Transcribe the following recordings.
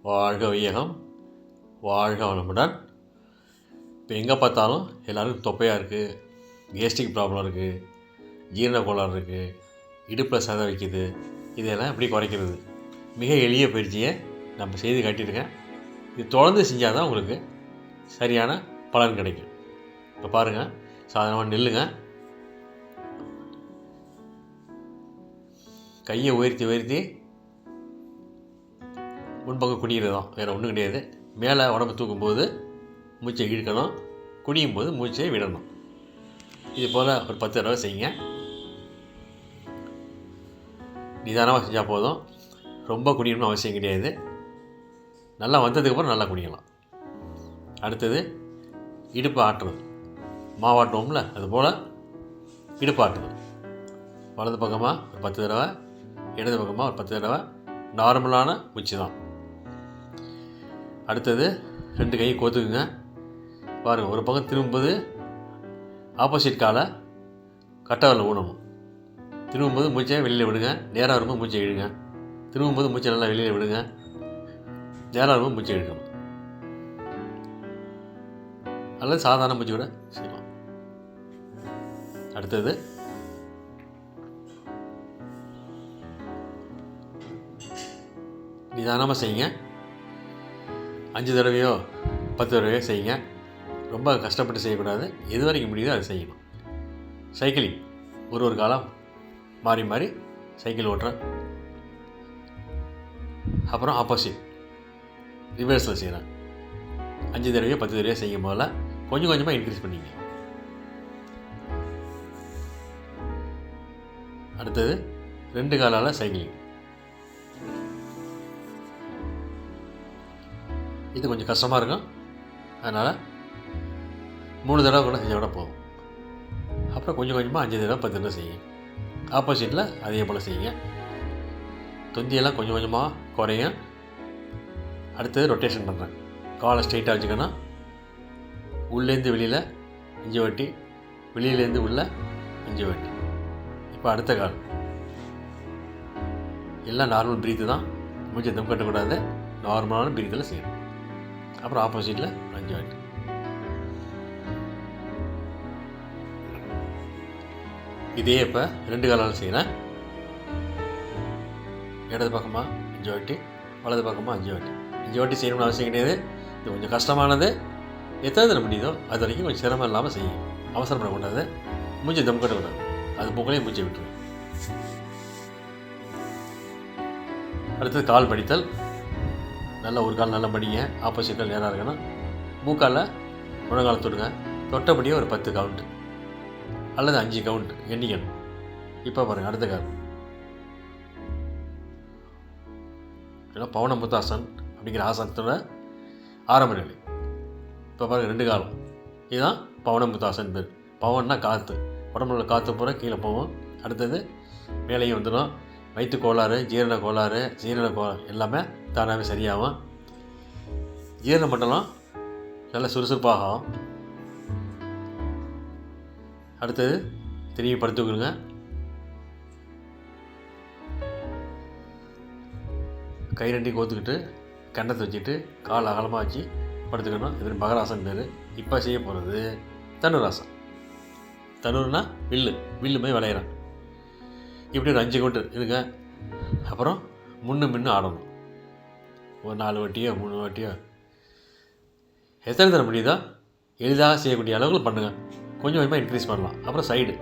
வாழ்க வையகம், வாழ்க வளமுடன். இப்போ எங்கே பார்த்தாலும் எல்லோருக்கும் தொப்பையாக இருக்குது, கேஸ்ட்ரிக் ப்ராப்ளம் இருக்குது, ஜீரண கோளாறு இருக்குது, இடுப்பில் சதை வைக்குது. இதெல்லாம் எப்படி குறைக்கிறது? மிக எளிய பயிற்சியை நம்ம செய்து காட்டியிருக்கேன். இது தொடர்ந்து செஞ்சால் தான் உங்களுக்கு சரியான பலன் கிடைக்கும். இப்போ பாருங்கள், சாதாரணமாக நில்லுங்க, கையை உயர்த்தி முன்பக்கம் குனிகிறது தான், வேறு ஒன்றும் கிடையாது. மேலே உடம்பு தூக்கும்போது மூச்சை இழுக்கணும், குனியும் போது மூச்சை விடணும். இது போல் ஒரு 10 தடவை செய்யுங்க. நிதானமாக செஞ்சால் போதும், ரொம்ப குனியணும்னு அவசியம் கிடையாது. நல்லா வந்ததுக்கப்புறம் நல்லா குனியலாம். அடுத்தது இடுப்பு ஆட்டுறது, மாவாட்டுவோம்ல, அதுபோல் இடுப்பு ஆட்டுறது. வலது பக்கமாக ஒரு 10 தடவை, இடது பக்கமாக ஒரு 10 தடவை. நார்மலான மூச்சு தான். அடுத்தது 2 கையை கோத்துக்குங்க. பாருங்கள், ஒரு பக்கம் திரும்பும்போது ஆப்போசிட் காலை கட்டவரில் ஊனணும். திரும்பும்போது மூச்சை வெளியில் விடுங்க, நேராக வரும்போது மூச்சை இழுங்க. திரும்பும்போது மூச்சை நல்லா வெளியில் விடுங்க, நேராக வரும்போது மூச்சை இழுக்கணும். அல்லது சாதாரண மூச்சு கூட செய்யலாம். அடுத்தது நிதானமாக செய்யுங்க. 5 தடவையோ 10 தடவையோ செய்யுங்க. ரொம்ப கஷ்டப்பட்டு செய்யக்கூடாது. எது வரைக்கும் முடியுதோ அதை செய்யணும். சைக்கிளிங், ஒரு காலம் மாறி மாறி சைக்கிள் ஓட்டுறேன். அப்புறம் ஆப்போசிட் ரிவர்ஸில் செய்கிறேன். 5 தடவையோ 10 தடவையோ செய்யும் போல கொஞ்சம் கொஞ்சமாக இன்க்ரீஸ் பண்ணிங்க. அடுத்தது 2 காலால் சைக்கிளிங். இது கொஞ்சம் கஷ்டமாக இருக்கும், அதனால் 3 தடவை கூட செஞ்சால் கூட போகும். அப்புறம் கொஞ்சம் கொஞ்சமாக 5 தடவை 10 தடவை செய்யுங்க. ஆப்போசிட்டில் அதே போல் செய்யுங்க. தொந்தியெல்லாம் கொஞ்சம் கொஞ்சமாக குறையும். அடுத்தது ரொட்டேஷன் பண்ணுறேன். காலை ஸ்ட்ரைட்டாக வச்சுக்கணும். உள்ளேருந்து வெளியில் 5 வாட்டி, வெளியிலேருந்து உள்ள 5 வாட்டி. இப்போ அடுத்த கால் எல்லாம் நார்மல் ப்ரீத்து தான். மூச்சை தம் கட்டக்கூடாது, நார்மலான ப்ரீத்தில் செய்யணும். அப்புறம் ஆப்போசிட்டில் 5 வாட்டி. இதே இப்போ 2 காலால் செய்கிறேன். இடது பக்கமாக 5 வாட்டி, வலது பக்கமாக 5 வாட்டி. 5 வாட்டி செய்யணும்னு அவசியம் கிடையாது. இது கொஞ்சம் கஷ்டமானது. எத்தனை தடவை முடியுதோ அது வரைக்கும் கொஞ்சம் சிரமம் இல்லாமல் செய்யும். அவசரப்படக்கூடாது, மூச்சை தம் கட்டக்கூடாது. அது போக்களையும் மூச்சை விட்டுரும். அடுத்தது கால் படித்தல். நல்லா ஒரு கால் நல்லா படிங்க, ஆப்போசிட் கால் நேராக இருக்கணும். மூக்காலில் முழங்கால் தொடுங்க. தொட்டபடியே ஒரு 10 கவுண்ட்டு அல்லது 5 கவுண்ட் எண்ணிக்கணும். இப்போ பாருங்கள், அடுத்த கால் ஏன்னா பவனமுத்தாசன் அப்படிங்கிற ஆசனத்தோட ஆரம்ப நிலை. இப்போ பாருங்கள், 2 காலம். இதுதான் பவனமுத்தாசன் பேர். பவன்னா காற்று, உடம்புல காற்று பூரா கீழே போகும். அடுத்தது மேலேயும் வந்துடும். வயிற்று கோளாறு, ஜீரண கோளாறு எல்லாமே தானாகவே சரியாகும். ஜீரண மண்டலம் நல்லா சுறுசுறுப்பாகும். அடுத்தது திரும்பி படுத்துக்கணுங்க. கை 2 கோத்துக்கிட்டு கன்னத்தை வச்சுட்டு கால் அகலமாக வச்சு படுத்துக்கணும். இது மகராசன் பேர். இப்போ செய்ய போகிறது தனுராசன். தனுர்னா வில்லு போய் விளையிறான். இப்படி ஒரு 5 கவுண்ட் இருங்க. அப்புறம் முன்னு ஆடணும். ஒரு 4 வாட்டியோ 3 வாட்டியோ எத்தனை தர முடியுதோ எளிதாக செய்யக்கூடிய அளவுக்கு பண்ணுங்கள். கொஞ்சம் கொஞ்சமாக இன்க்ரீஸ் பண்ணலாம். அப்புறம் சைடு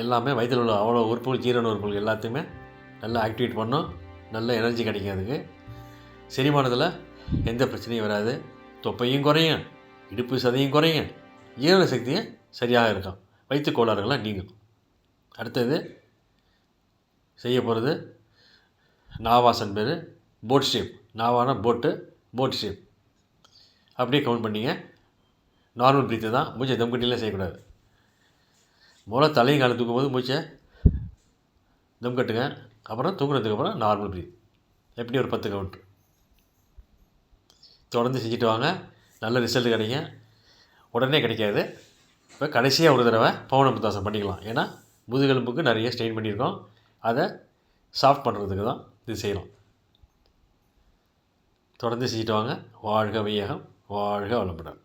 எல்லாமே வயிற்றில் உள்ள அவ்வளோ உறுப்புகள், ஜீரண உறுப்புகள் எல்லாத்தையுமே நல்லா ஆக்டிவேட் பண்ணோம். நல்ல எனர்ஜி கிடைக்கும். அதுக்கு செரிமானத்தில் எந்த பிரச்சனையும் வராது. தொப்பையும் குறையும், இடுப்பு சதையும் குறையும், ஜீரண சக்தியும் சரியாக இருக்கும். வயிற்று கோளாறுகள்லாம் நீங்கும். அடுத்தது செய்ய போகிறது நாவாசன் பேர். Boat shape. நாவான போட் ஷேப். அப்படியே கவுண்ட் பண்ணிங்க. நார்மல் ப்ரீத்து தான். மூச்சை தம் கட்டிலாம் செய்யக்கூடாது. முதல்ல தலையும் காலை தூக்கும் போது மூச்சை தம் கட்டுங்க. அப்புறம் தூக்குறதுக்கப்புறம் நார்மல் ப்ரீத். எப்படி ஒரு 10 கவுண்ட் தொடர்ந்து செஞ்சுட்டு வாங்க. நல்ல ரிசல்ட் கிடைக்கும். உடனே கிடைக்காது. இப்போ கடைசியாக ஒரு தடவை பவனமுத்தாசன் பண்ணிக்கலாம். ஏன்னா முதுகெலும்புக்கு நிறைய ஸ்ட்ரெயின் பண்ணியிருக்கோம். அதை சாஃப்ட் பண்ணுறதுக்கு தான் இது செய்யலாம். தொடர்ந்து செஞ்சுட்டு வாங்க. வாழ்க வையகம், வாழ்க வளமுடன்.